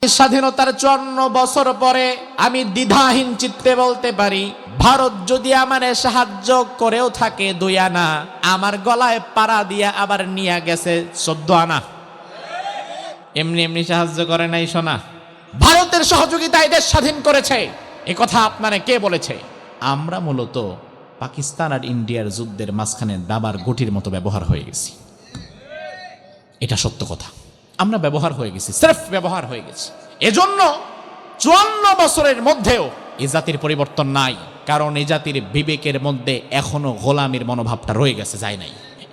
স্বাধীনতার 54 বছর পরে আমি দ্বিধাহীন চিত্তে বলতে পারি, ভারত যদি আমারে সাহায্য করেও থাকে 2 আনা, আমার গলায় পাড়া দিয়া আবার নিয়ে গেছে 14 আনা। এমনি এমনি সাহায্য করে নাই সোনা, ভারতের সহযোগিতায় দেশ স্বাধীন করেছে। এ কথা আপনারা কে বলেছে? আমরা মূলত পাকিস্তান আর ইন্ডিয়ার যুদ্ধের মাঝখানে দাবার গুটির মতো ব্যবহার হয়ে গেছি। এটা সত্য কথা, আমরা ব্যবহার হয়ে গেছি, স্রেফ ব্যবহার হয়ে গেছি। এজন্য 54 বছরের মধ্যেও এই জাতির পরিবর্তন নাই, কারণ এই জাতির বিবেকের মধ্যে এখনো গোলামির মনোভাবটা রয়ে গেছে, যায় নাই।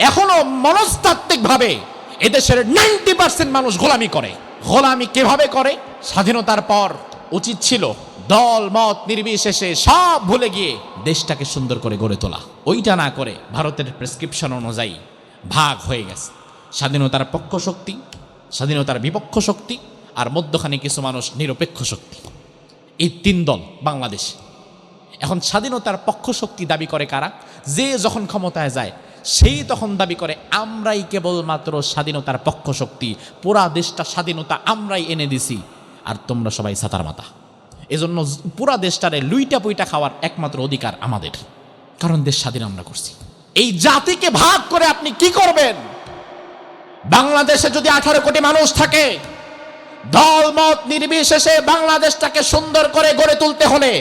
এখনো মনস্তাত্ত্বিক ভাবে এদেশের 90% মানুষ গোলামি করে। গোলামি কিভাবে করে? স্বাধীনতার পর উচিত ছিল দল মত নির্বিশেষে সব ভুলে গিয়ে দেশটাকে সুন্দর করে গড়ে তোলা। ওইটা না করে ভারতের প্রেসক্রিপশন অনুযায়ী ভাগ হয়ে গেছে। স্বাধীনতার পক্ষ শক্তি, স্বাধীনতার বিপক্ষ শক্তি, আর মধ্যখানে কিছু মানুষ নিরপেক্ষ শক্তি। এই 3 দল বাংলাদেশ। এখন স্বাধীনতার পক্ষ শক্তি দাবি করে কারা? যে যখন ক্ষমতায় যায় সেই তখন দাবি করে আমরাই কেবলমাত্র স্বাধীনতার পক্ষ শক্তি, পুরা দেশটা স্বাধীনতা আমরাই এনে দিছি, আর তোমরা সবাই ছাতার মাথা। এজন্য পুরা দেশটারে লুইটা পুইটা খাওয়ার একমাত্র অধিকার আমাদের, কারণ দেশ স্বাধীন আমরা করছি। এই জাতিকে ভাগ করে আপনি কি করবেন? বাংলাদেশে যদি 18 কোটি মানুষ থাকে, দল মত নির্বিশেষে বাংলাদেশটাকে সুন্দর করে গড়ে তুলতে হলে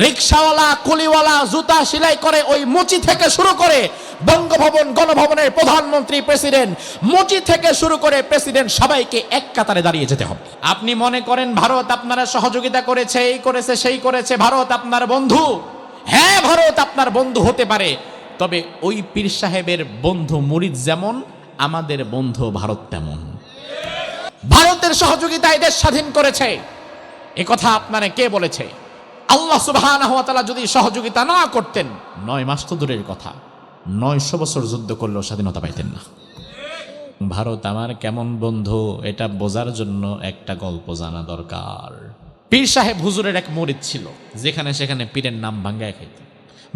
রিকশাওয়ালা, কুলিওয়ালা, জুতা সেলাই করে ওই মুচি থেকে শুরু করে বঙ্গভবন, গণভবনের প্রধানমন্ত্রী, প্রেসিডেন্ট, মুচি থেকে শুরু করে প্রেসিডেন্ট, সবাইকে এক কাতারে দাঁড়িয়ে যেতে হবে। আপনি মনে করেন ভারত আপনারা সহযোগিতা করেছে, এই করেছে সেই করেছে, ভারত আপনার বন্ধু? হ্যাঁ, ভারত আপনার বন্ধু হতে পারে, তবে ওই পীর সাহেবের বন্ধু মুরিদ যেমন, আমাদের বন্ধু ভারত তেমন। ভারতের সহযোগিতায় দেশ স্বাধীন করেছে, এ কথা আপনারা কে বলেছে? আল্লাহ সুবহানাহু ওয়া তাআলা যদি সহযোগিতা না করতেন, 9 মাস তো দূরের কথা, 900 বছর যুদ্ধ করলেও স্বাধীনতা পাইতেন না। ভারত আমার কেমন বন্ধু এটা বোঝার জন্য একটা গল্প জানা দরকার। পীর সাহেব হুজুরের এক মুরিদ ছিল, যেখানে সেখানে পীরের নাম ভাঙ্গায় খাইত।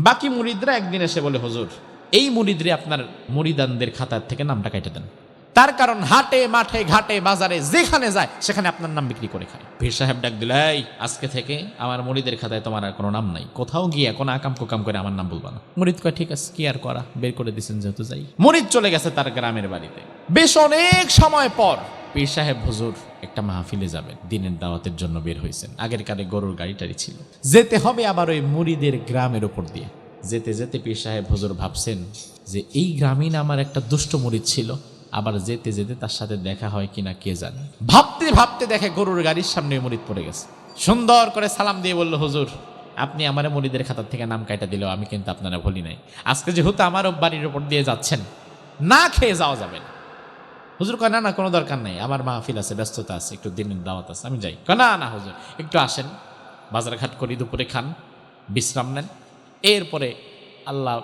বাকি মুরিদরা একদিন এসে বলে, হুজুর এই মুরিদরে আপনার মুরিদানদের খাতার থেকে নামটা কেটে দেন। তার কারণ হাটে মাঠে ঘাটে বাজারে যেখানে যায় সেখানে আপনার নাম বিক্রি করে খায়। পীর সাহেব ডাক দিল, এই আজকে থেকে আমার মুরিদের খাতায় তোমার আর কোনো নাম নাই, কোথাও গিয়ে কোনো আকাম কুকাম করে আমার নাম বলবা না। মুরিদ কয়, ঠিক আছে, কি আর করা, বের করে দিচ্ছেন যেহেতু যাই। মুরিদ চলে গেছে তার গ্রামের বাড়িতে। বেশ অনেক সময় পর পীর সাহেব হুজুর একটা মাহফিলে যাবেন, দিনের দাওয়াতের জন্য বের হয়েছেন। আগের কালে গরুর গাড়ি টাড়ি ছিল, যেতে হবে আবার ওই মুরিদের গ্রামের উপর দিয়ে। যেতে যেতে পীর সাহেব হুজুর ভাবছেন যে এই গ্রামীণ আমার একটা দুষ্ট মুরিদ ছিল, আবার যেতে যেতে তার সাথে দেখা হয় কিনা কে জানে। ভাবতে ভাবতে দেখে গরুর গাড়ির সামনে মুরিদ পড়ে গেছে। সুন্দর করে সালাম দিয়ে বলল, হুজুর আপনি আমার মুরিদের খাতার থেকে নাম কাটা দিলেও আমি কিন্তু আপনারা ভুলি নাই। আজকে যেহেতু আমার বাড়ির উপর দিয়ে যাচ্ছেন, না খেয়ে যাওয়া যাবে না। হুজুর কয়, না না কোনো দরকার নেই, আমার মাহফিল আছে, ব্যস্ততা আছে, একটু দিনের দাওয়াত আছে, আমি যাই। কয়, না না হুজুর একটু আসেন, বাজার ঘাট করি, দুপুরে খান, বিশ্রাম নেন, এরপরে আল্লাহ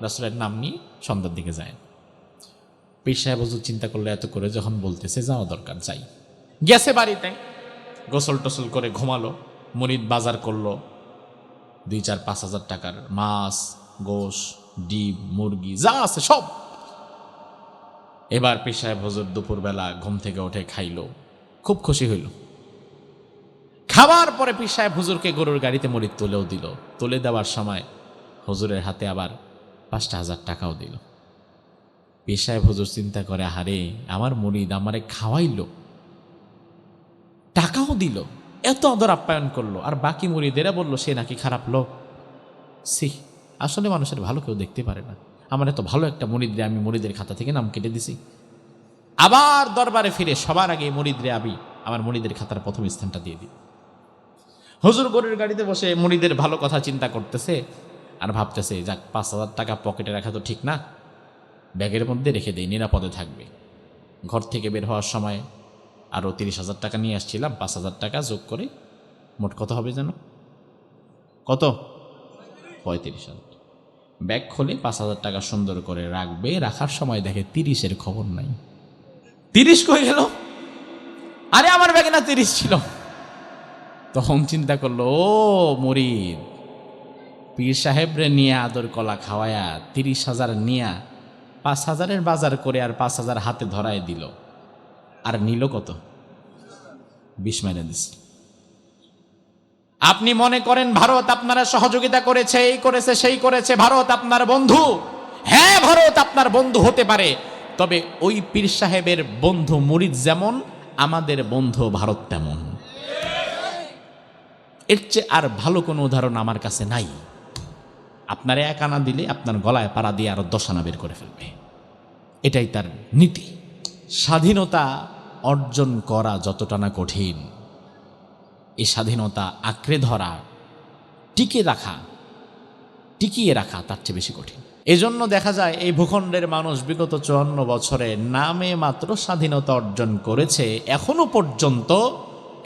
রাসূলের নাম নিয়ে সন্ধ্যার দিকে যায়। পীর সাহেব হুজুর চিন্তা করলে এত করে যখন বলতেছে যাওয়া দরকার, যাই। গেছে বাড়িতে, গোসল টোসল করে ঘুমালো। মুরিদ বাজার করলো 2-4-5 হাজার টাকার মাছ, গোশ, ডিম, মুরগি যা আছে সব। এবার পীর সাহেব হুজুর দুপুরবেলা ঘুম থেকে উঠে খাইলো, খুব খুশি হইল। খাবার পরে পীর সাহেব হুজুরকে গরুর গাড়িতে মুরিদ তুলেও দিল। তুলে দেওয়ার সময় হুজুরের হাতে আবার 5,000 টাকাও দিল। পীর সাহেব হুজুর চিন্তা করে, আহারে আমার মুরিদ আমারে খাওয়াইলো, টাকাও দিল, এত আদর আপ্যায়ন করলো, আর বাকি মুরিদেরা বলল সে নাকি খারাপ লোক। সি, আসলে মানুষের ভালো কেউ দেখতে পারে না। আমার এত ভালো একটা মুরিদরে আমি মুরিদের খাতা থেকে নাম কেটে দিছি। আবার দরবারে ফিরে সবার আগে মুরিদরে আমি আমার মুরিদের খাতার প্রথম স্থানটা দিয়ে দিই। হুজুর গরুর গাড়িতে বসে মুরিদের ভালো কথা চিন্তা করতেছে আর ভাবতেছে, যাক 5,000 টাকা পকেটে রাখা তো ঠিক না, ব্যাগের মধ্যে রেখে দেই, নিরাপদে থাকবে। ঘর থেকে বের হওয়ার সময় আরও 30,000 টাকা নিয়ে আসছিলাম, 5,000 টাকা যোগ করে মোট কত হবে যেন, কত, 35,000। ব্যাগ খুলে 5,000 টাকা সুন্দর করে রাখবে, রাখার সময় দেখে 30-এর খবর নাই। 30 কই গেল? আরে আমার ব্যাগে না 30 ছিল। তখন চিন্তা করলো, ও মুরিদ পীর সাহেবরে নিয়ে আদর কলা খাওয়ায়া 30,000 নিয়া 5,000-এর বাজার করে আর 5,000 হাতে ধরায় দিল, আর নিল কত? বিষ মেরে দিছে। আপনি মনে করেন ভারত আপনারা সহযোগিতা করেছে, এই করেছে সেই করেছে, ভারত আপনার বন্ধু। হ্যাঁ, ভারত আপনার বন্ধু হতে পারে, তবে ওই পীর সাহেবের বন্ধু মুরিদ যেমন, আমাদের বন্ধু ভারত তেমন। এর চেয়ে আর ভালো কোনো উদাহরণ আমার কাছে নাই। আপনার এক আনা দিলে আপনার গলায় পাড়া দিয়ে আরো 10 আনা বের করে ফেলবে, এটাই তার নীতি। স্বাধীনতা অর্জন করা যতটা না কঠিন, এই স্বাধীনতা আঁকড়ে ধরা, টিকিয়ে রাখা তার চেয়ে বেশি কঠিন। এজন্য দেখা যায় এই ভূখণ্ডের মানুষ বিগত 54 বছরে নামে মাত্র স্বাধীনতা অর্জন করেছে, এখনো পর্যন্ত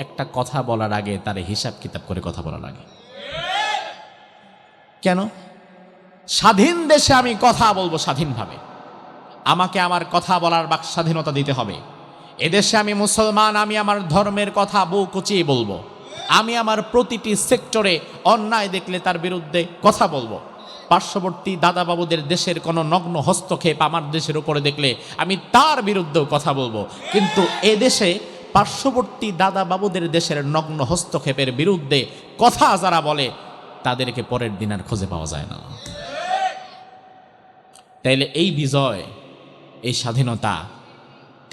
একটা কথা বলার আগে তার হিসাব কিতাব করে কথা বলা লাগে। কেন? স্বাধীন দেশে আমি কথা বলবো স্বাধীনভাবে, আমাকে আমার কথা বলার বাক স্বাধীনতা দিতে হবে। এদেশে আমি মুসলমান, আমি আমার ধর্মের কথা বুক উঁচিয়ে বলবো। আমি আমার প্রতিটি সেক্টরে অন্যায় দেখলে তার বিরুদ্ধে কথা বলবো। পার্শ্ববর্তী দাদাবাবুদের দেশের কোনো নগ্ন হস্তক্ষেপ আমার দেশের উপরে দেখলে আমি তার বিরুদ্ধেও কথা বলবো। কিন্তু এদেশে পার্শ্ববর্তী দাদাবাবুদের দেশের নগ্ন হস্তক্ষেপের বিরুদ্ধে কথা যারা বলে তাদেরকে পরের দিন আর খুঁজে পাওয়া যায় না। তাইলে এই বিজয়, এই স্বাধীনতা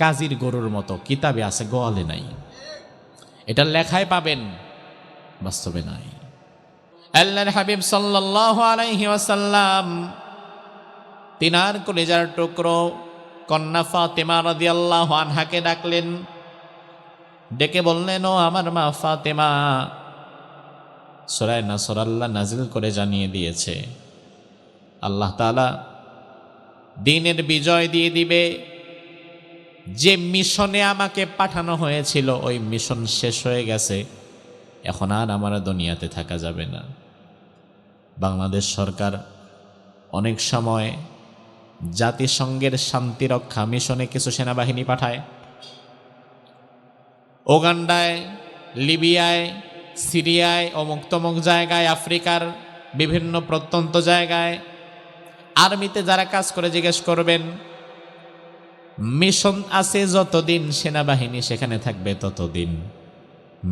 কাজীর গরুর মতো কিতাবে আছে, গোয়ালে নাই। এটা লেখায় পাবেন, বাস্তবে নাই। আল্লাহর হাবিব সাল্লাল্লাহু আলাইহি ওয়াসাল্লাম তিনার কলিজার টুকরো কন্যা ফাতেমা রাদিয়াল্লাহু আনহাকে ডাকলেন, ডেকে বললেন, ও আমার মা ফাতেমা, সূরা নাসর আল্লাহ নাজিল করে জানিয়ে দিয়েছে আল্লাহ তাআলা দ্বীনের বিজয় দিয়ে দিবে। যে মিশনে আমাকে পাঠানো হয়েছিল ওই মিশন শেষ হয়ে গেছে, এখন আর আমার দুনিয়াতে থাকা যাবে না। বাংলাদেশ সরকার অনেক সময় জাতিসংঘের শান্তিরক্ষা মিশনে কিছু সেনাবাহিনী পাঠায়। ওগান্ডায়, লিবিয়ায়, সিরিয়ায়, অমুক তমুক জায়গায়, আফ্রিকার বিভিন্ন প্রত্যন্ত জায়গায় আর্মিতে যারা কাজ করে জিজ্ঞেস করবেন, মিশন আছে যতদিন সেনাবাহিনী সেখানে থাকবে ততদিন।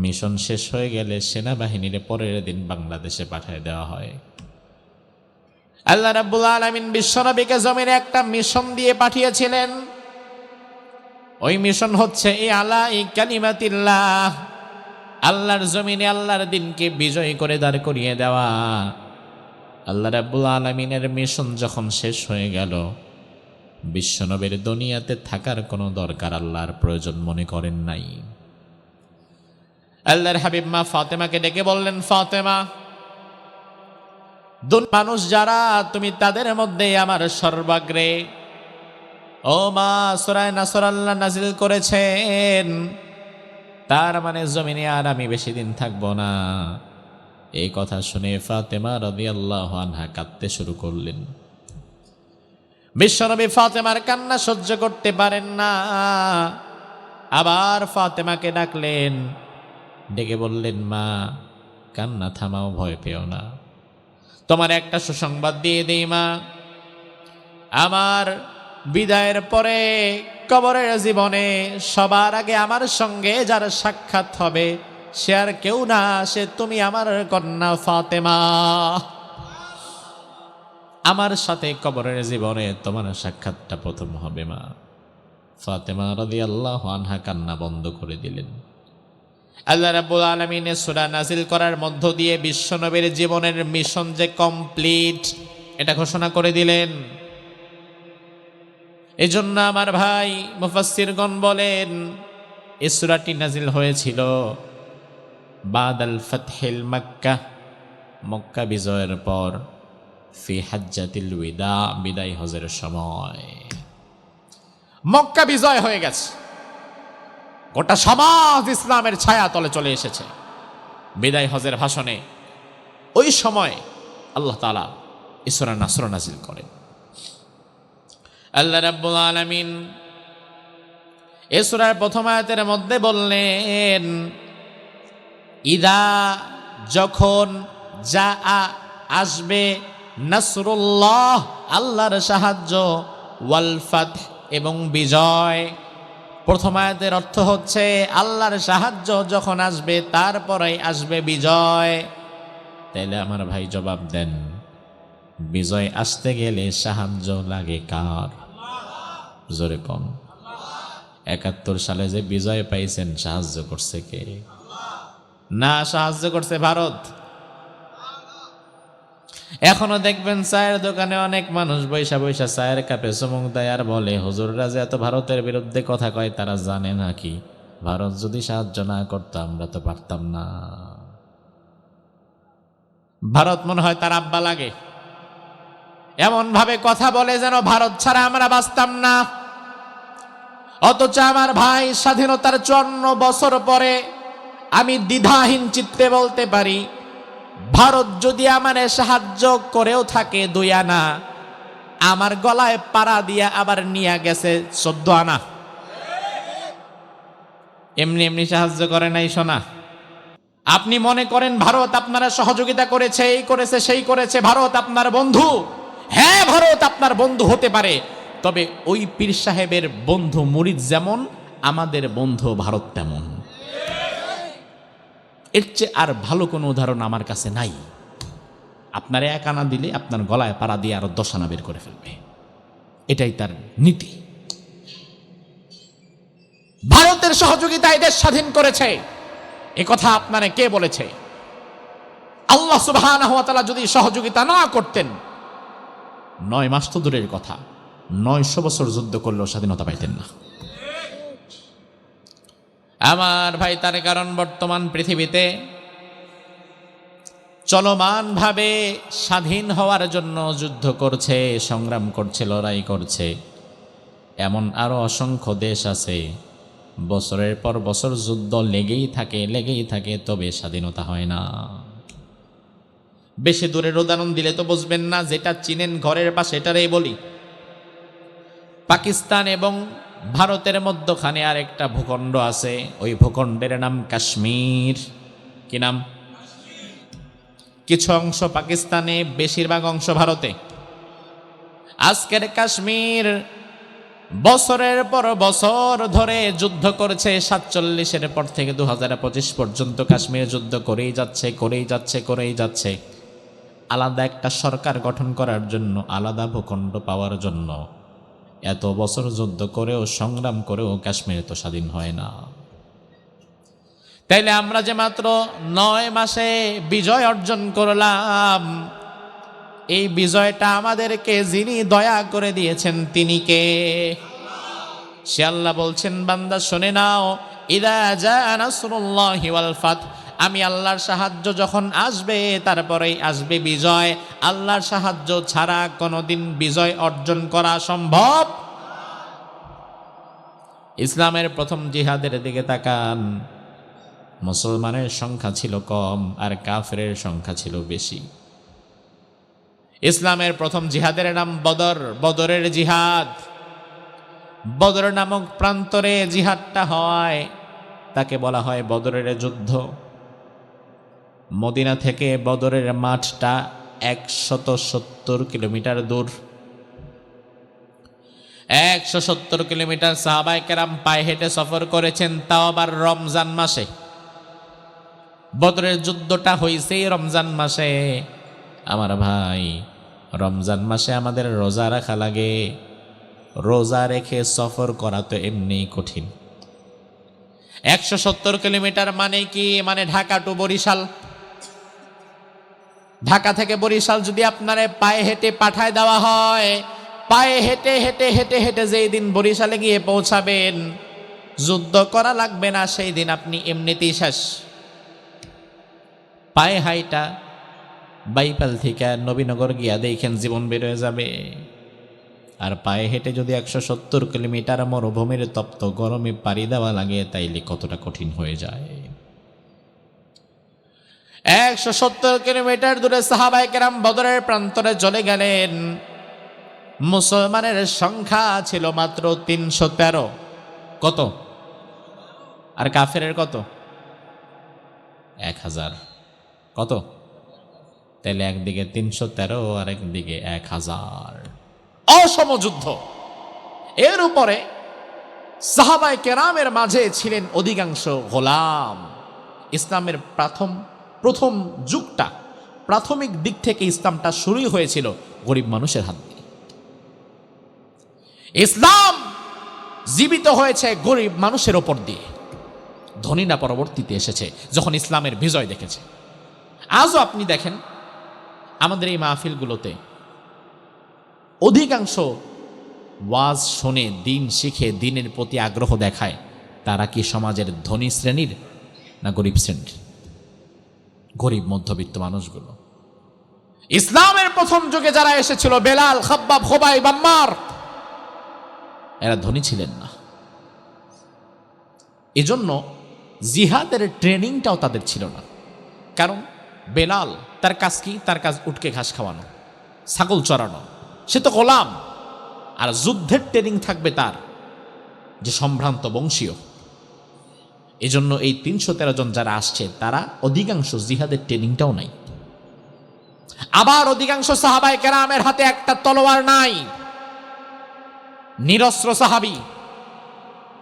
মিশন শেষ হয়ে গেলে সেনাবাহিনীর পরের দিন বাংলাদেশে পাঠিয়ে দেওয়া হয়। আল্লাহ রাব্বুল আলামিন বিশ্বনবীকে জমিনে একটা মিশন দিয়ে পাঠিয়েছিলেন। ওই মিশন হচ্ছে এই আলাই কালিমাতিল্লাহ, আল্লাহর জমিনে আল্লাহর দিনকে বিজয় করে দাঁড় করিয়ে দেওয়া। আল্লাহ রাব্বুল আলামিনের মিশন যখন শেষ হয়ে গেল, বিশ্বনবীর দুনিয়াতে থাকার কোনো দরকার আল্লাহর প্রয়োজন মনে করেন নাই। আল্লাহর হাবিব মা ফাতেমাকে ডেকে বললেন, ফাতেমা, মানুষ যারা তুমি তাদের মধ্যে আমার সর্বাগ্রে। ও মা, সূরা নাসর আল্লাহ নাজিল করেছেন, তার মানে জমিনে আর আমি বেশি দিন থাকবো না। এই কথা শুনে ফাতেমা রাদিয়াল্লাহু আনহা কাঁদতে শুরু করলেন। বিশ্বনবী ফাতেমার কান্না সহ্য করতে পারেন না, আবার ফাতেমাকে ডাকলেন, ডেকে বললেন, মা, কান্না থামাও, ভয় পেও না। তোমার একটা সুসংবাদ দিয়ে দেই মা, আমার বিদায়ের পরে কবরের জীবনে সবার আগে আমার সঙ্গে যার সাক্ষাৎ হবে সে আর কেউ না, সে তুমি আমার কন্যা ফাতেমা। আমার সাথে কবরের জীবনে তোমার সাক্ষাৎটা প্রথম হবে মা। ফাতেমা রাদিয়াল্লাহু আনহা কান্না বন্ধ করে দিলেন। আল্লাহ রাব্বুল আলামিন সূরা নাজিল করার মধ্য দিয়ে বিশ্বনবীর জীবনের মিশন যে কমপ্লিট এটা ঘোষণা করে দিলেন। এজন্য আমার ভাই মুফাসসিরগণ বলেন, এই সূরাটি নাজিল হয়েছিল বাদাল ফাতহিল মক্কাহ, মক্কা বিজয়ের পর, ফি হাজ্জাতিল ওয়াদা, বিদায় হজের সময়। মক্কা বিজয় হয়ে গেছে, গোটা সমাজ ইসলামের ছায়া তলে চলে এসেছে। বিদায় হজের ভাষণে ওই সময় আল্লাহ তাআলা সূরা নাসর নাজিল করেন। আল্লাহ রাব্বুল আলামিন এই সূরার প্রথম আয়াতের মধ্যে বললেন, ইদা, যখন, যা আসবে, নাসরুল্লাহ, আল্লাহর সাহায্য, ওয়াল ফাতহ, এবং বিজয়, প্রথম আয়াতের অর্থ হচ্ছে আল্লাহর সাহায্য যখন আসবে তারপরেই আসবে বিজয়। তাইলে আমার ভাই জবাব দেন, বিজয় আসতে গেলে সাহায্য লাগে কার? জোরে কম। ৭১ সালে যে বিজয় পাইছেন সাহায্য করছে কে? না, সাহায্য করছে ভারত। এখনো দেখবেন চায়ের দোকানে অনেক মানুষ বৈশা বৈশা চায়ের কাপে চুমুক দেয় আর বলে, হুজুররা যে এত ভারতের বিরুদ্ধে কথা কয় তারা জানে নাকি ভারত যদি সাহায্য না করতো আমরা তো পারতাম না। ভারত মনে হয় তার আব্বা লাগে, এমন ভাবে কথা বলে যেন ভারত ছাড়া আমরা বাঁচতাম না। অথচ আমার ভাই, স্বাধীনতার ৫৪ বছর পরে আমি দ্বিধাহীন চিত্তে বলতে পারি, ভারত যদি আমারে সাহায্য করেও থাকে ২ আনা, আমার গলায় পাড়া দিয়া আবার নিয়ে গেছে ১৪ আনা। এমনি এমনি সাহায্য করে নাই সোনা। আপনি মনে করেন ভারত আপনারা সহযোগিতা করেছে, এই করেছে সেই করেছে, ভারত আপনার বন্ধু? হ্যাঁ, ভারত আপনার বন্ধু হতে পারে, তবে ওই পীর সাহেবের বন্ধু মুরিদ যেমন, আমাদের বন্ধু ভারত তেমন। এর চেয়ে আর ভালো কোনো উদাহরণ আমার কাছে নাই। আপনার ১ আনা দিলে আপনার গলায় পাড়া দিয়ে আরো ১০ আনা বের করে ফেলবে, এটাই তার নীতি। ভারতের সহযোগিতায় দেশ স্বাধীন করেছে, এ কথা আপনারা কে বলেছে? আল্লাহ সুবহানাহু ওয়া তাআলা যদি সহযোগিতা না করতেন, ৯ মাস তো দূরের কথা, ৯০০ বছর যুদ্ধ করলেও স্বাধীনতা পাইতেন না। আমার ভাই, তার কারণ বর্তমান পৃথিবীতে চলমানভাবে স্বাধীন হওয়ার জন্য যুদ্ধ করছে, সংগ্রাম করছে, লড়াই করছে, এমন আরো অসংখ্য দেশ আছে বছরের পর বছর যুদ্ধ লেগেই থাকে, তবে স্বাধীনতা হয় না। বেশি দূরের উদাহরণ দিলে তো বুঝবেন না, যেটা চিনেন ঘরের পাশে এটারই বলি। পাকিস্তান এবং ভারতের মধ্যখানে আর একটা ভূখণ্ড আছে, ওই ভূখণ্ডের নাম কাশ্মীর। কি নাম? কিছু অংশ পাকিস্তানে, বেশিরভাগ অংশ ভারতে। আজকের কাশ্মীর বছরের পর বছর ধরে যুদ্ধ করেছে। ৪৭-এর পর থেকে ২০২৫ পর্যন্ত কাশ্মীর যুদ্ধ করেই যাচ্ছে। আলাদা একটা সরকার গঠন করার জন্য, আলাদা ভূখণ্ড পাওয়ার জন্য এত বছর যুদ্ধ করেও, সংগ্রাম করেও কাশ্মীর তো স্বাধীন হয় না। তাইলে আমরা যে মাত্র ৯ মাসে বিজয় অর্জন করলাম, এই বিজয়টা আমাদেরকে যিনি দয়া করে দিয়েছেন তিনি কে? সে আল্লাহ বলছেন, বান্দা শুনে নাও, ইযা জাআ নাসরুল্লাহি ওয়াল ফাত, আমি আল্লাহর সাহায্য যখন আসবে তারপরেই আসবে বিজয়। আল্লাহর সাহায্য ছাড়া কোনোদিন বিজয় অর্জন করা সম্ভব। ইসলামের প্রথম জিহাদের দিকে তাকান, মুসলমানের সংখ্যা ছিল কম আর কাফেরের সংখ্যা ছিল বেশি। ইসলামের প্রথম জিহাদের নাম বদর, বদরের জিহাদ। বদর নামক প্রান্তরে জিহাদটা হয়, তাকে বলা হয় বদরের যুদ্ধ। মদিনা থেকে বদরের মাঠটা ১৭০ কিলোমিটার দূর। ১৭০ কিলোমিটার সাহাবায়ে কেরাম পায়ে হেঁটে সফর করেছেন, তাও আবার রমজান মাসে। বদরের যুদ্ধটা হয়েছে রমজান মাসে। আমার ভাই, রমজান মাসে আমাদের রোজা রাখা লাগে, রোজা রেখে সফর করা তো এমনি কঠিন। ১৭০ কিলোমিটার মানে কি? মানে ঢাকা টু বরিশাল। ঢাকা থেকে বরিশাল যদি আপনারে পায়ে হেঁটে পাঠায় দেওয়া হয়, পায়ে হেঁটে হেঁটে হেঁটে হেঁটে যেই দিন বরিশালে গিয়ে পৌঁছাবেন, যুদ্ধ করা লাগবে না, সেই দিন আপনি এমনিতেই শেষ। পায়ে হাইটা বাইপাল থেকে নবীনগর গিয়া দেখেন জীবন বের হয়ে যাবে। আর পায়ে হেঁটে যদি ১৭০ কিলোমিটার মরুভূমির তপ্ত গরমে পাড়ি দেওয়া লাগে, তাইলে কতটা কঠিন হয়ে যায়। ১৭০ কিলোমিটার দূরে সাহাবায়ে কেরাম বদরের প্রান্তরে চলে গেলেন। মুসলমানের সংখ্যা ছিল মাত্র ৩১৩। কত? আর কাফেরের কত? ১০০০। কত? তাহলে একদিকে ৩১৩ আর একদিকে ১০০০। অসম যুদ্ধ। এর উপরে সাহাবায়ে কেরামের মাঝে ছিলেন অধিকাংশ গোলাম। ইসলামের প্রথম যুগটা, প্রাথমিক দিক থেকে ইসলামটা শুরুই হয়েছিল গরিব মানুষের হাত দিয়ে। ইসলাম জীবিত হয়েছে গরিব মানুষের ওপর দিয়ে। ধনীরা পরবর্তীতে এসেছে যখন ইসলামের বিজয় দেখেছে। আজও আপনি দেখেন আমাদের এই মাহফিলগুলোতে অধিকাংশ ওয়াজ শুনে, দিন শিখে, দিনের প্রতি আগ্রহ দেখায়, তারা কি সমাজের ধনী শ্রেণীর না গরিব শ্রেণীর? গরিব মধ্যবিত্ত মানুষগুলো। ইসলামের প্রথম যুগে যারা এসেছিল, বেলাল, খাব্বাব, খোবাইব, আম্মার, এরা ধনী ছিলেন না। এজন্য জিহাদের ট্রেনিংটাও তাদের ছিল না। কারণ বেলাল, তার কাজ কি? তার কাজ উটকে ঘাস খাওয়ানো, ছাগল চড়ানো, সে তো গোলাম। আর যুদ্ধের ট্রেনিং থাকবে তার, যে সম্ভ্রান্ত বংশীয়। এজন্য এই ৩১৩ জন যারা আসছে, তারা অধিকাংশ জিহাদের ট্রেনিংটাও নাই। আবার অধিকাংশ সাহাবায়ে কেরামের হাতে একটা তলোয়ার নাই। নিরস্ত্র সাহাবী,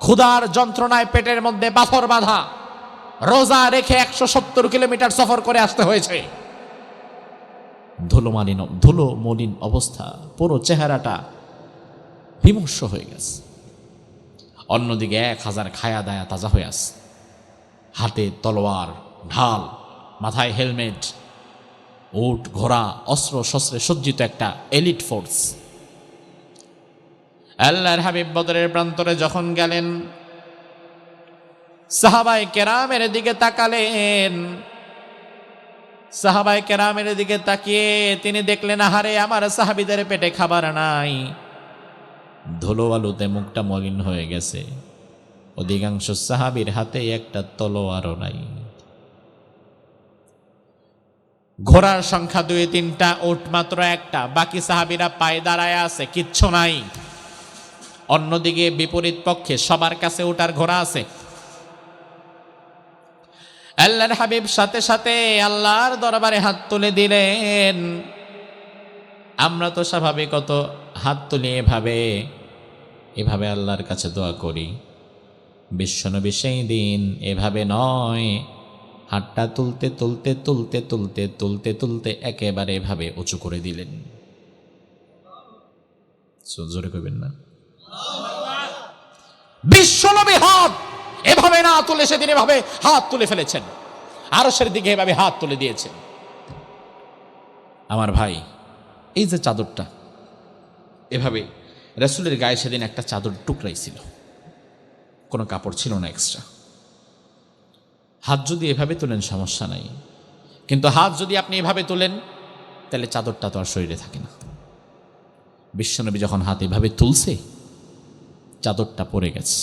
ক্ষুধার যন্ত্রণায় পেটের মধ্যে পাথর বাঁধা, রোজা রেখে ১৭০ কিলোমিটার সফর করে আসতে হয়েছে। ধুলো মলিন অবস্থা, পুরো চেহারাটা বিমর্ষ হয়ে গেছে। অন্যদিকে ১,০০০ খায়া দায়া তাজা হয়ে আছে, হাতে তলোয়ার, ঢাল, মাথায় হেলমেট, উট, ঘোড়া, অস্ত্র শস্ত্রে সজ্জিত একটা এলিট ফোর্স। আল্লাহর হাবিব বদরের প্রান্তরে যখন গেলেন, সাহাবায়ে কেরামের দিকে তাকালেন। সাহাবায়ে কেরামের দিকে তাকিয়ে তিনি দেখলেন, আহারে, আমার সাহাবীদের পেটে খাবার নাই, ধুলো আলুতে মুখটা মলিন হয়ে গেছে। অধিকাংশ সাহাবীর হাতে একটা তলোয়ারও নাই। ঘোড়ার সংখ্যা ২-৩টা, উট মাত্র একটা, বাকি সাহাবীরা পায়ে দাঁড়ায় আছে, কিচ্ছু নাই। অন্যদিকে বিপরীত পক্ষে সবার কাছে উট আর ঘোড়া আছে। আল্লাহর হাবিব সাথে সাথে আল্লাহর দরবারে হাত তুলে দিলেন। আমরা তো স্বাভাবিকত হাত তুলে এভাবে আল্লাহর কাছে দোয়া করি। বিশ্বনবী সেই দিন এভাবে নয়, হাতটা তুলতে তুলতে তুলতে তুলতে তুলতে তুলতে একেবারে এভাবে উঁচু করে দিলেন। জোরে কইবেন না? বিশ্বনবী হাত এভাবে না তুলে সেদিন এভাবে হাত তুলে ফেলেছেন, আরশের দিকে এভাবে হাত তুলে দিয়েছেন। আমার ভাই, এই যে চাদরটা, এভাবে রাসূলের গায়ে সেদিন একটা চাদর টুকরাই ছিল, কোনো কাপড় ছিল না এক্সট্রা। হাত যদি এভাবে তোলেন সমস্যা নাই, কিন্তু হাত যদি আপনি এভাবে তোলেন তাহলে চাদরটা তো আর শরীরে থাকে না। বিশ্বনবী যখন হাত এভাবে তুলছে, চাদরটা পড়ে গেছে,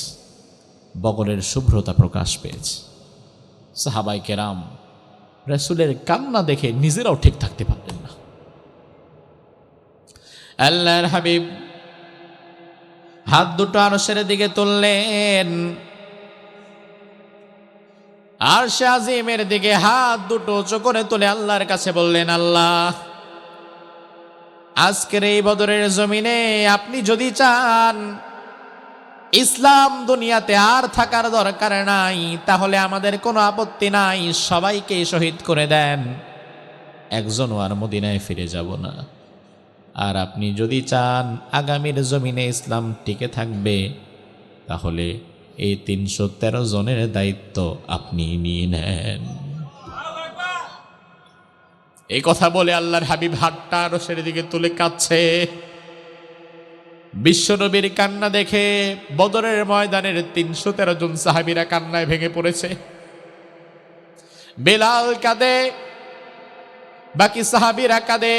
বগলের শুভ্রতা প্রকাশ পেয়েছে। সাহাবায়ে কেরাম রাসূলের কান্না দেখে নিজেরাও ঠিক থাকতে পারলেন না। আল্লাহর হাবিব হাত দুটো আরশের দিকে তুললেন, আরশে আজিমের দিকে হাত দুটো উঁচু করে তুলে আল্লাহর কাছে বললেন, আল্লাহ, আজকের এই বদরের জমিনে আপনি যদি চান ইসলাম দুনিয়াতে আর থাকার দরকার নাই, তাহলে আমাদের কোনো আপত্তি নাই, সবাইকে শহীদ করে দেন, একজনও আর মদিনায় ফিরে যাব না। আর আপনি যদি চান আগামীর জমিনে ইসলাম টিকে থাকবে, তাহলে এই ৩১৩ জনের দায়িত্ব আপনি নিয়ে নেন। এই কথা বলে আল্লাহর হাবিব হাতটা আরশের দিকে তুলে কাঁদছে। বিশ্বনবীর কান্না দেখে বদরের ময়দানের ৩১৩ জন সাহাবীরা কান্নায় ভেঙে পড়েছে। বেলাল কাঁদে, বাকি সাহাবীরা কাঁদে।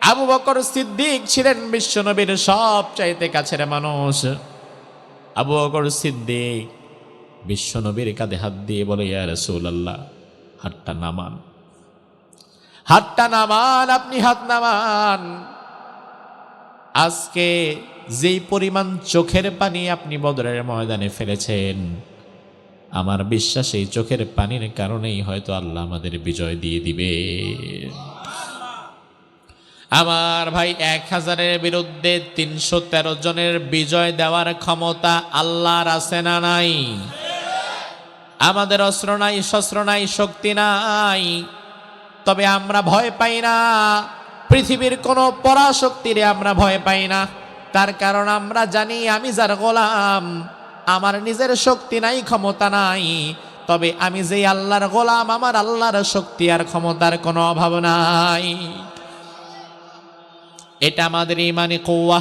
আবু বকর সিদ্দিক ছিলেন বিশ্বনবীর সবচাইতে কাছের মানুষ। আবু বকর সিদ্দিক বিশ্বনবীর কাঁধে হাত দিয়ে বলে, ইয়া রাসূলুল্লাহ, হাতটা নামান, হাতটা নামান, আপনি হাত নামান। আজকে যেই পরিমাণ চোখের পানি আপনি বদরের ময়দানে ফেলেছেন, আমার বিশ্বাস এই চোখের পানির কারণেই হয়তো আল্লাহ আমাদের বিজয় দিয়ে দিবে। আমার ভাই 1000-এর বিরুদ্ধে 313 জনের বিজয় দেওয়ার ক্ষমতা আল্লাহর আছে না নাই? আমাদের অস্ত্র নাই, শস্ত্র নাই, শক্তি নাই, তবে আমরা ভয় পাই না। পৃথিবীর কোনো পরাশক্তিরে আমরা ভয় পাই না। তার কারণ আমরা জানি আমি যার গোলাম, আমার নিজের শক্তি নাই, ক্ষমতা নাই, তবে আমি যে আল্লাহর গোলাম, আমার আল্লাহর শক্তি আর ক্ষমতার কোনো অভাব নাই। এটা আমাদের ইমানি কওয়া।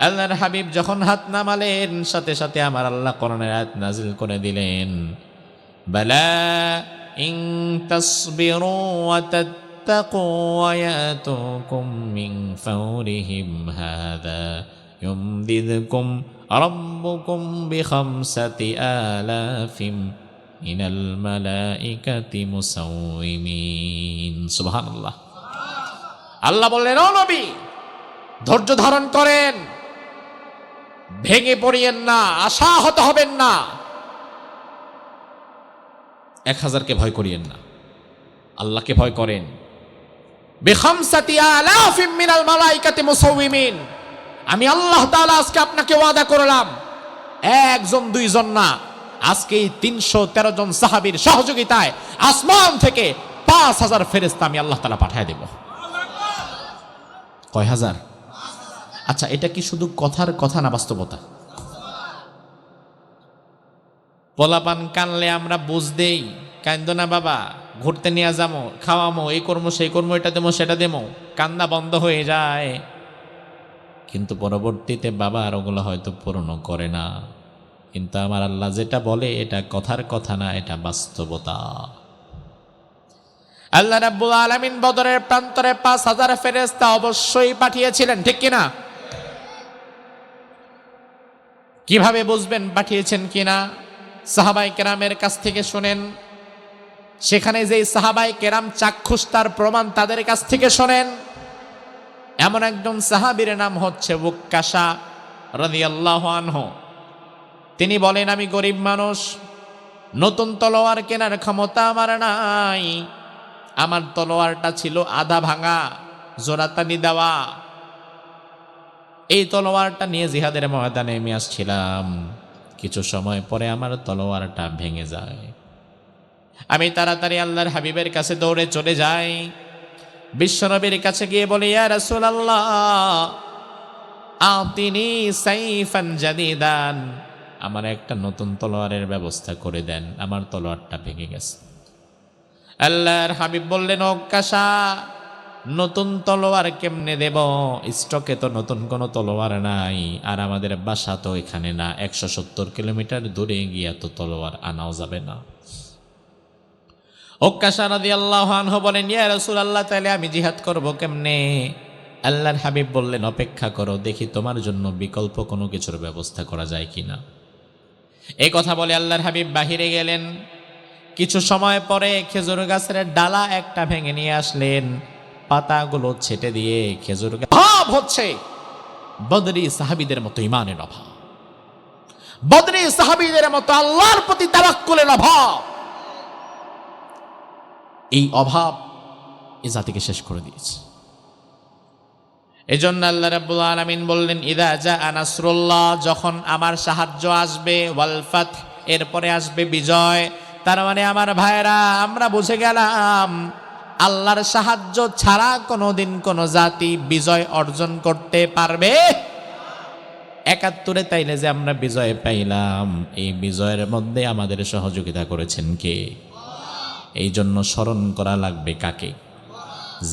আল্লাহর হাবিব যখন হাত নামালেন, সাথে সাথে আমার আল্লাহ কোরআনের আয়াত নাজিল করে দিলেন, বালা ইন তাসবিরু ওয়া তাত্তাকু ওয়া ইয়াতুকুম মিন ফাওরিহিম হাযা ইউমদিদকুম রাব্বুকুম বিখামসাতি আলাফিম মিনাল মালাইকাতি মুসাউইমিন। সুবহানাল্লাহ। আল্লাহ বললেন, ও নবী, ধৈর্য ধারণ করেন, ভেঙে পড়িয়েন না, আশাহত হবেন না। 1000কে ভয় করিয়েন না, আল্লাহকে ভয় করেন। বিখামসাতি আলাফিম মিনাল মালাইকাতি মুসাউইমিন, আমি আল্লাহ তাআলা আজকে আপনাকে ওয়াদা করলাম, একজন দুইজন না, আজকে 313 জন সাহাবীর সহযোগিতায় আসমান থেকে 5000 ফেরেশতা আমি আল্লাহ তাআলা পাঠিয়ে দেব। কয় হাজার? আচ্ছা, এটা কি শুধু কথার কথা না বাস্তবতা? পোলাপান কানলে আমরা বুঝ দেই, কান্দো না বাবা, ঘুরতে নিয়ে যাবো, খাওয়ামো, এই করবো, সেই করবো, এটা দেবো, সেটা দেবো, কান্না বন্ধ হয়ে যায়। কিন্তু পরবর্তীতে বাবা আর ওগুলো হয়তো পূরণ করে না। কিন্তু আমার আল্লাহ যেটা বলে এটা কথার কথা না, এটা বাস্তবতা। আল্লাহ রাব্বুল আলামিন বদরের প্রান্তরে 5000 ফেরেশতা অবশ্যই পাঠিয়েছিলেন, ঠিক কিনা? কিভাবে বুঝবেন পাঠিয়েছেন কিনা? সাহাবায়ে কেরামের কাছ থেকে শুনেন। সেখানে যে সাহাবায়ে কেরাম চাক্ষুষ তার প্রমাণ, তাদের কাছ থেকে শোনেন। এমন একজন সাহাবীর নাম হচ্ছে উক্কাশা রাদিয়াল্লাহু আনহু। তিনি বলেন, আমি গরিব মানুষ, নতুন তলোয়ার কেনার ক্ষমতা আমার নাই। আমার তলোয়ারটা ছিল আধা ভাঙা, জোড়াতানি দেওয়া। এই তলোয়ারটা নিয়ে জিহাদের ময়দানে আমি আসছিলাম। কিছু সময় পরে আমার তলোয়ারটা ভেঙে যায়। আমি তাড়াতাড়ি আল্লাহর হাবিবের কাছে দৌড়ে চলে যাই। বিশ্বনবীর কাছে গিয়ে বলি, ইয়া রাসূলুল্লাহ, আতিনি সাইফান জাদিদান, আমার একটা নতুন তলোয়ারের ব্যবস্থা করে দেন, আমার তলোয়ারটা ভেঙে গেছে। আল্লাহর হাবিব বললেন, উক্কাশা, নতুন তলোয়ার কেমনে দেব? স্টকে তো নতুন কোনো তলোয়ার নাই, আর আমাদের বাসা তো এখানে না, 170 কিলোমিটার দূরে গিয়া তো তলোয়ার আনাও যাবে না। উক্কাশা রাদিয়াল্লাহু আনহু বলেন, ইয়া রাসূলুল্লাহ, তাহলে আমি জিহাদ করব কেমনে? আল্লাহর হাবিব বললেন, অপেক্ষা করো, দেখি তোমার জন্য বিকল্প কোনো কিছুর ব্যবস্থা করা যায় কিনা। এই কথা বলে আল্লাহর হাবিব বাহিরে গেলেন। কিছু সময় পরে খেজুর গাছের ডালা একটা ভেঙে নিয়ে আসলেন, পাতাগুলো ছেটে দিয়ে খেজুর গাছ ভাব হচ্ছে বদরি সাহাবীদের মতো ইমানের অভাব, বদরি সাহাবীদের মতো আল্লাহর প্রতি তাওয়াক্কুলের অভাব। এই অভাব এই জাতিকে শেষ করে দিয়েছে। এজন্য আল্লাহ রাব্বুল আলামিন বললেন, ইদা জাআ নাসরুল্লাহ, যখন আমার সাহায্য আসবে, ওয়াল ফাত, এরপরে আসবে বিজয়। তার মানে আমার ভাইরা, আমরা বুঝে গেলাম আল্লাহর সাহায্য ছাড়া কোনোদিন কোনো জাতি বিজয় অর্জন করতে পারবে। 71-এ তাইলে যে আমরা বিজয় পাইলাম, এই বিজয়ের মধ্যে আমাদের সহযোগিতা করেছেন কে? এই জন্য স্মরণ করা লাগবে কাকে?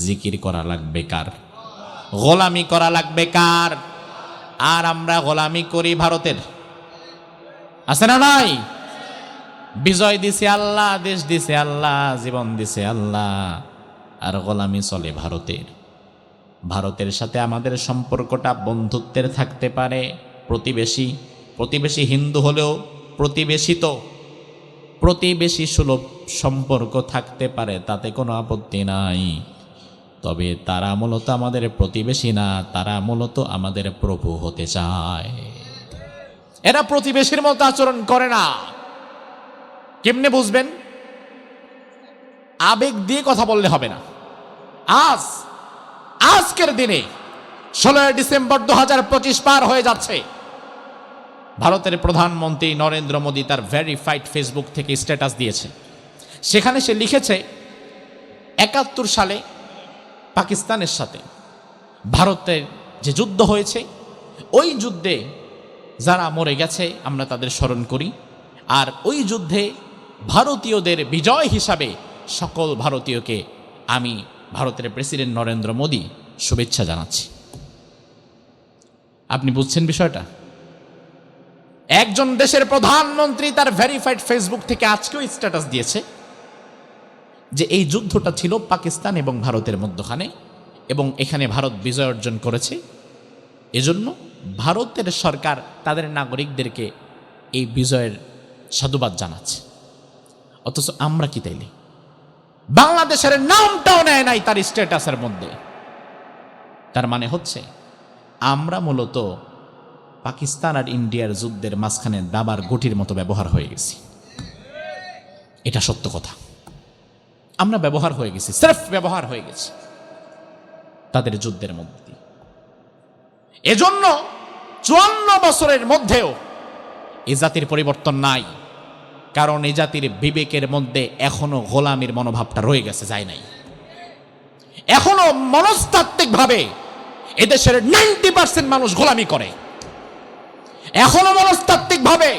জিকির করা লাগবে কার? গোলামি করা লাগবে কার? আর আমরা গোলামি করি ভারতের, আছে না নাই? বিজয় দিছে আল্লাহ, দেশ দিছে আল্লাহ, জীবন দিছে আল্লাহ, আর গোলামি চলে ভারতের। ভারতের সাথে আমাদের সম্পর্কটা বন্ধুত্বের থাকতে পারে, প্রতিবেশী, প্রতিবেশী হিন্দু হলেও প্রতিবেশী সুলভ সম্পর্ক থাকতে পারে, তাতে কোনো আপত্তি নাই। তবে তারা মূলত আমাদের প্রতিবেশী না, তারা মূলত আমাদের প্রভু হতে চায়। এরা প্রতিবেশীর মতো আচরণ করে না। কেমনে বুঝবেন? আবেগ দিয়ে কথা বললে হবে না। আজ আজকের দিনে 16 ডিসেম্বর 2025 পার হয়ে যাচ্ছে, ভারতের প্রধানমন্ত্রী নরেন্দ্র মোদী তার ভেরিফাইড ফেসবুক থেকে স্ট্যাটাস দিয়েছে। সেখানে সে লিখেছে 71 সালে পাকিস্তানের সাথে ভারতের যে যুদ্ধ হয়েছে, ওই যুদ্ধে যারা মরে গেছে আমরা তাদের স্মরণ করি, আর ওই যুদ্ধে ভারতীয়দের বিজয় হিসাবে সকল ভারতীয়কে আমি ভারতের প্রেসিডেন্ট নরেন্দ্র মোদী শুভেচ্ছা জানাচ্ছি। আপনি বুঝছেন বিষয়টা? একজন দেশের প্রধানমন্ত্রী তার ভেরিফাইড ফেসবুক থেকে আজকেও স্ট্যাটাস দিয়েছে যে এই যুদ্ধটা ছিল পাকিস্তান এবং ভারতের মধ্যখানে, এবং এখানে ভারত বিজয় অর্জন করেছে। এজন্য ভারতের সরকার তাদের নাগরিকদেরকে এই বিজয়ের সাধুবাদ জানাচ্ছে। অথচ আমরা কি তাইলে বাংলাদেশের নামটাও নেয় নাই তার স্ট্যাটাসের মধ্যে। তার মানে হচ্ছে আমরা মূলত পাকিস্তান আর ইন্ডিয়ার যুদ্ধের মাঝখানে দাবার গুটির মতো ব্যবহার হয়ে গেছি। এটা সত্য কথা, আমরা ব্যবহার হয়ে গেছি, স্রেফ ব্যবহার হয়ে গেছি তাদের যুদ্ধের মধ্যে। এজন্য 54 বছরের মধ্যেও এই জাতির পরিবর্তন নাই, কারণ এই জাতির বিবেকের মধ্যে এখনো গোলামির মনোভাবটা রয়ে গেছে, যায় নাই। এখনো মনস্তাত্ত্বিকভাবে এদেশের 90% মানুষ গোলামি করে। এখনো মনস্তাত্ত্বিকভাবে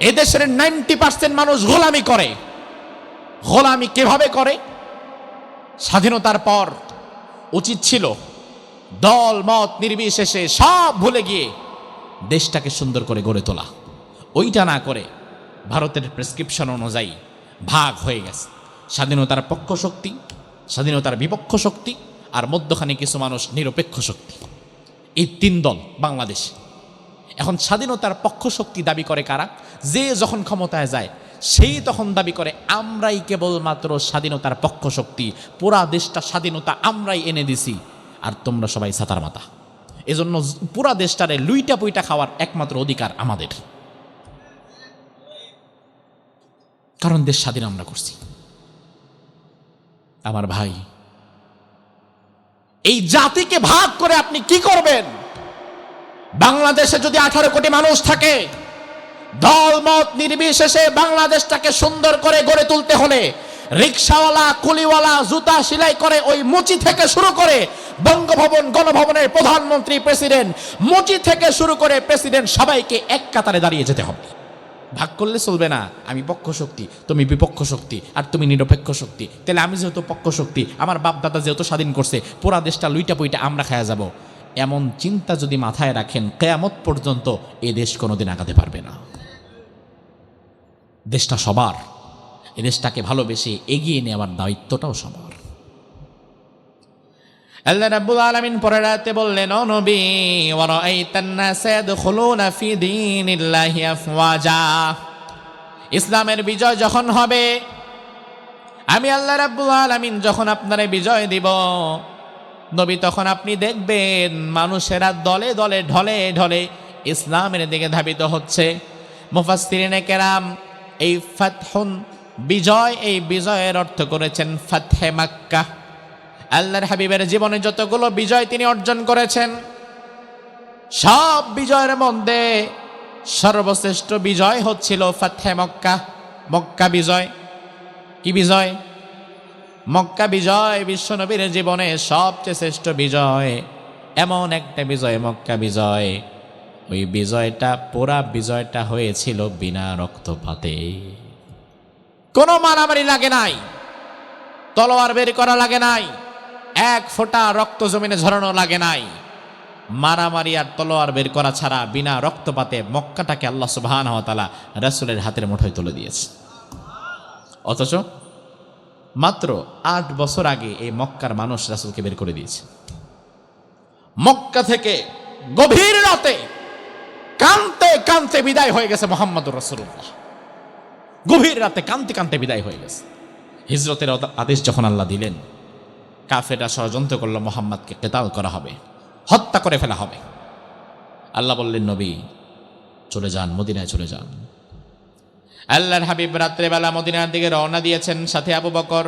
এদেশের 90% মানুষ গোলামি করে। গোলামি কিভাবে করে? স্বাধীনতার পর উচিত ছিল দল মত নির্বিশেষে সব ভুলে গিয়ে দেশটাকে সুন্দর করে গড়ে তোলা। ওইটা না করে ভারতের প্রেসক্রিপশন অনুযায়ী ভাগ হয়ে গেছে স্বাধীনতার পক্ষ শক্তি, স্বাধীনতার বিপক্ষ শক্তি, আর মধ্যখানে কিছু মানুষ নিরপেক্ষ শক্তি। এই 3 দল বাংলাদেশ। এখন স্বাধীনতার পক্ষ শক্তি দাবি করে কারা? যে যখন ক্ষমতায় যায় সেই তখন দাবি করে আমরাই কেবলমাত্র স্বাধীনতার পক্ষ শক্তি, পুরা দেশটা স্বাধীনতা আমরাই এনে দিছি, আর তোমরা সবাই ছাতার মাথা। এজন্য পুরা দেশটারে লুইটা পুইটা খাওয়ার একমাত্র অধিকার আমাদের, কারণ দেশ স্বাধীন আমরা করছি। আমার ভাই, এই জাতিকে ভাগ করে আপনি কি করবেন? বাংলাদেশে যদি 18 কোটি মানুষ থাকে, দল মত নির্বিশেষে বাংলাদেশটাকে সুন্দর করে গড়ে তুলতে হলে রিকশাওয়ালা, কুলিওয়ালা, জুতা সেলাই করে ওই মুচি থেকে শুরু করে বঙ্গভবন, গণভবনের প্রধানমন্ত্রী, প্রেসিডেন্ট, মুচি থেকে শুরু করে প্রেসিডেন্ট, সবাইকে এক কাতারে দাঁড়িয়ে যেতে হবে। ভাগ করলে চলবে না। আমি পক্ষ শক্তি, তুমি বিপক্ষ শক্তি, আর তুমি নিরপেক্ষ শক্তি। তাহলে আমি যেহেতু পক্ষ শক্তি, আমার বাপ দাদা যেহেতু স্বাধীন করছে, পুরা দেশটা লুইটা পুইটা আমরা খায়া যাব, এমন চিন্তা যদি মাথায় রাখেন, কিয়ামত পর্যন্ত এ দেশ কোনোদিন আগাতে পারবে না। দেশটা সবার, এ দেশটাকে ভালোবেসে এগিয়ে নেওয়ার দায়িত্বটাও সবার। আল্লাহ রাব্বুল আলামিন পরের আয়াতে বললেন, ও নবী, ওয়া রাআইতান নাসা ইয়াদখুলুনা ফি দীনিল্লাহি আফওয়াজা। ইসলামের বিজয় যখন হবে, আমি আল্লাহ রাব্বুল আলামিন যখন আপনারে বিজয় দিব, নবী, তখন আপনি দেখবেন মানুষেরা দলে দলে, ঢলে ঢলে ইসলামের দিকে ধাবিত হচ্ছে। মুফাসসিরিনে কেরাম এই ফাতহুন, বিজয়, এই বিজয়ের অর্থ করেছেন ফাতহে মক্কা। আল্লাহর হাবিবের জীবনে যতগুলো বিজয় তিনি অর্জন করেছেন, সব বিজয়ের মধ্যে সর্বশ্রেষ্ঠ বিজয় হচ্ছিল ফাতহে মক্কা, মক্কা বিজয়। কি বিজয়? মক্কা বিজয় বিশ্বনবীর জীবনে সবচেয়ে শ্রেষ্ঠ বিজয়। এমন একটা বিজয় মক্কা বিজয়, ওই বিজয়টা, পুরা বিজয়টা হয়েছিল বিনা রক্তপাতে। কোনো মারামারি লাগে নাই, তলোয়ার বের করা লাগে নাই, এক ফোঁটা রক্ত জমিনে ঝরানো লাগে নাই। মারামারি আর তলোয়ার বের করা ছাড়া বিনা রক্তপাতে মক্কাটাকে আল্লাহ সুবহানাহু ওয়া তাআলা রাসূলের হাতের মুঠোয় তুলে দিয়েছে। অথচ মাত্র 8 বছর আগে এই মক্কার মানুষ রাসূলকে বের করে দিয়েছে। মক্কা থেকে গভীর রাতে কানতে কানতে বিদায় হয়ে গেছে মুহাম্মদুর রাসূলুল্লাহ। গভীর রাতে কানতে কানতে বিদায় হয়ে গেছে। হিজরতের আদেশ যখন আল্লাহ দিলেন, কাফেররা ষড়যন্ত্র করলো মুহাম্মদকে কিতাল করা হবে, হত্যা করে ফেলা হবে। আল্লাহ বললেন, নবী চলে যান, মদিনায় চলে যান। আল্লাহর হাবিব রাত্রেবেলা মদিনার দিকে রওনা দিয়েছেন, সাথে আবু বকর।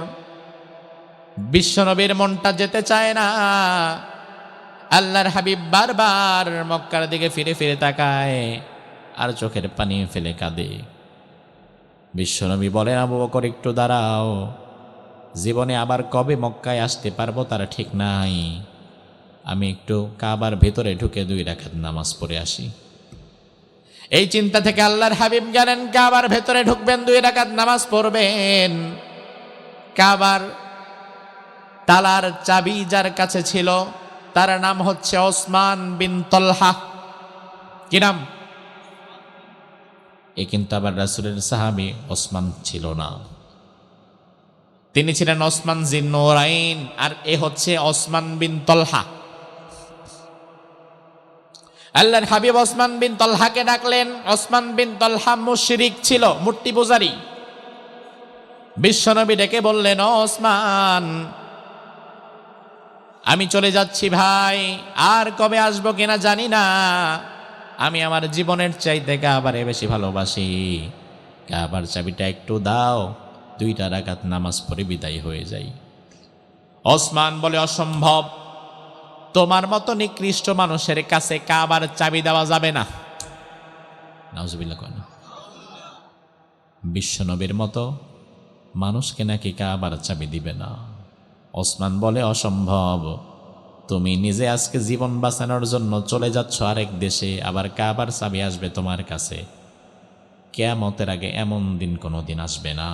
বিশ্বনবীর মনটা যেতে চায় না। আল্লাহর হাবিব বারবার মক্কার দিকে ফিরে ফিরে তাকায় আর চোখের পানি ফেলে কাঁদে। বিশ্বনবী বলেন, আবু বকর একটু দাঁড়াও, জীবনে আবার কবে মক্কায় আসতে পারবো তার ঠিক নাই, আমি একটু কাবার ভেতরে ঢুকে 2 রাকাত নামাজ পড়ে আসি। এই চিন্তা থেকে আল্লাহর হাবিব গেলেন কাবার ভেতরে ঢুকবেন, 2 রাকাত নামাজ পড়বেন। কাবার তালার চাবি যার কাছে ছিল তার নাম হচ্ছে ওসমান বিন তলহা। কি নাম? এ কিন্তু আবার রাসূলের সাহাবী ওসমান ছিল না, তিনি ছিলেন ওসমান জিন্নুরাইন, আর এ হচ্ছে ওসমান বিন তলহা। আল্লাহর হাবিব ওসমান বিন তলহাকে ডাকলেন। ওসমান বিন তলহা মুশরিক ছিল, মূর্তি পূজারী। বিশ্বনবী ডেকে বললেন, ও ওসমান, আমি চলে যাচ্ছি ভাই, আর কবে আসবো কিনা জানি না, আমি আমার জীবনের চাইতে কাবারে বেশি ভালোবাসি, কাবার চাবিটা একটু দাও, 2 রাকাত নামাজ পড়ে বিদায় হয়ে যাই। ওসমান বলে, অসম্ভব, তোমার মতো নিকৃষ্ট মানুষের কাছে কাবার চাবি দেওয়া যাবে না। নাউজুবিল্লাহ কয় না। বিশ্বনবীর মতো মানুষকে নাকি কাবার চাবি দিবে না। ওসমান বলে, অসম্ভব, তুমি নিজে আজকে জীবন বাঁচানোর জন্য চলে যাচ্ছ আরেক দেশে, আবার কাবার চাবি আসবে তোমার কাছে, কিয়ামতের আগে এমন দিন কোনোদিন আসবে না।